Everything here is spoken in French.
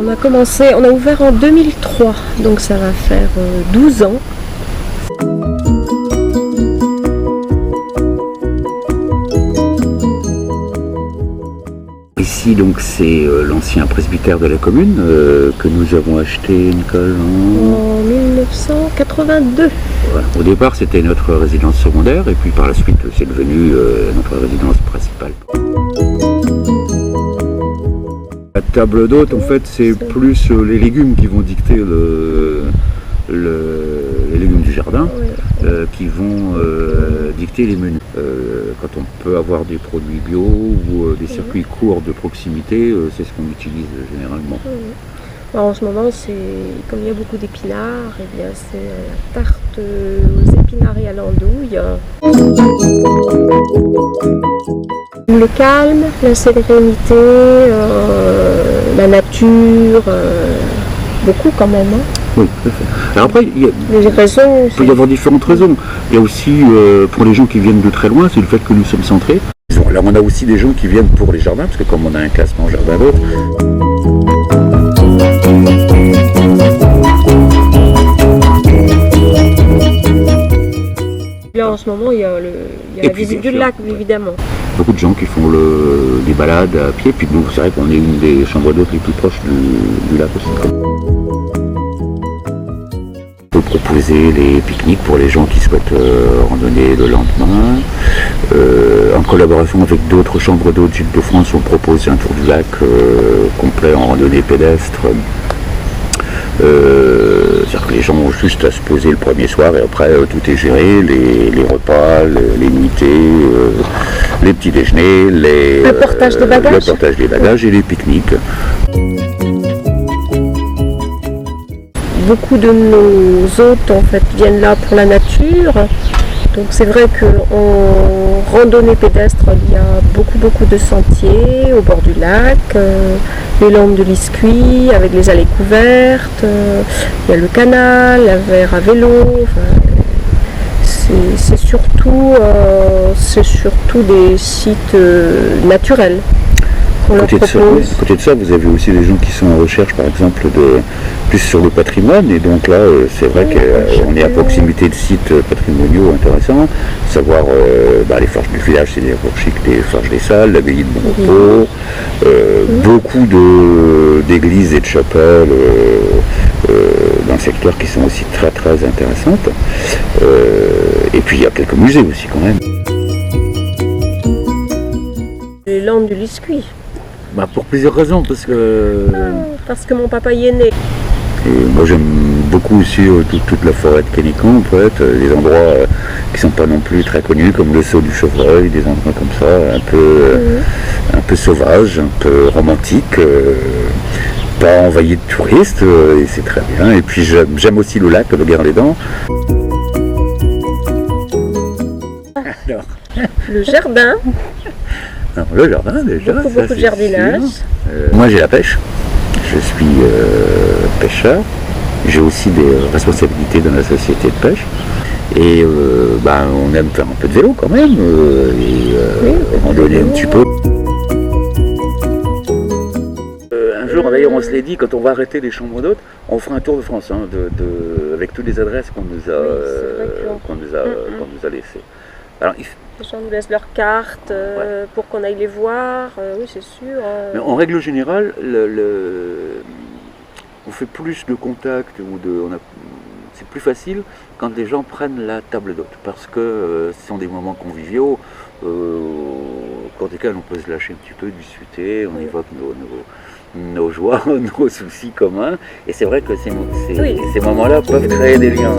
On a ouvert en 2003, donc ça va faire 12 ans. Ici, donc, c'est l'ancien presbytère de la commune que nous avons acheté, Nicole, en 1982. Voilà. Au départ, c'était notre résidence secondaire et puis par la suite, c'est devenu notre résidence principale. La table d'hôte, en fait, c'est plus les légumes qui vont dicter les légumes du jardin, qui vont dicter les menus. Quand on peut avoir des produits bio ou des circuits courts de proximité, c'est ce qu'on utilise généralement. Alors, en ce moment, comme il y a beaucoup d'épinards, eh bien, c'est la tarte aux épinards et à l'andouille. Le calme, la sérénité, la nature, beaucoup quand même. Hein. Oui, tout à fait. Alors après, il peut y avoir différentes raisons. Il y a aussi, pour les gens qui viennent de très loin, c'est le fait que nous sommes centrés. Alors on a aussi des gens qui viennent pour les jardins, parce que comme on a un classement jardin d'hôte. Là, en ce moment, il y a la visite du lac, évidemment. Beaucoup de gens qui font des balades à pied, puis nous, c'est vrai qu'on est une des chambres d'hôtes les plus proches du lac aussi. On peut proposer les pique-niques pour les gens qui souhaitent randonner le lendemain. En collaboration avec d'autres chambres d'hôtes d'Île-de-France, on propose un tour du lac complet en randonnée pédestre. C'est-à-dire que les gens ont juste à se poser le premier soir et après tout est géré, les repas, les nuitées, les petits déjeuners, le portage des bagages et les pique-niques. Beaucoup de nos hôtes en fait viennent là pour la nature. Donc c'est vrai qu'en randonnée pédestre, il y a beaucoup de sentiers au bord du lac, les landes de l'Iscuit avec les allées couvertes, il y a le canal, la verre à vélo. C'est surtout des sites naturels. À côté de ça, vous avez aussi des gens qui sont en recherche, par exemple, plus sur le patrimoine. Et donc là, c'est vrai qu'on est à proximité de sites patrimoniaux intéressants. Savoir les forges du village, c'est les forges des Salles, l'abbaye de Bonrepos, beaucoup d'églises et de chapelles dans le secteur qui sont aussi très intéressantes. Et puis il y a quelques musées aussi quand même. Les landes de l'Iscuit. Pour plusieurs raisons, parce que mon papa y est né. Moi j'aime beaucoup aussi toute la forêt de Kénican, en fait, des endroits qui sont pas non plus très connus, comme le Saut du Chevreuil, des endroits comme ça, un peu sauvages, un peu romantiques, pas envahis de touristes, et c'est très bien. Et puis j'aime aussi le lac de Guerre-les-Dents. Alors. Le jardin. Alors, le jardin déjà, beaucoup de jardinage. Moi j'ai la pêche, je suis pêcheur, j'ai aussi des responsabilités dans la société de pêche et on aime faire un peu de vélo quand même randonner un petit peu. Un jour d'ailleurs on se l'est dit, quand on va arrêter les chambres d'hôtes, on fera un tour de France avec toutes les adresses qu'on nous a laissées. Alors, les gens nous laissent leurs cartes pour qu'on aille les voir, oui c'est sûr. Mais en règle générale, on fait plus de contacts, c'est plus facile quand les gens prennent la table d'hôte, parce que ce sont des moments conviviaux, pour lesquels on peut se lâcher un petit peu, discuter, on évoque nos joies, nos soucis communs, et c'est vrai que ces moments-là peuvent créer des liens.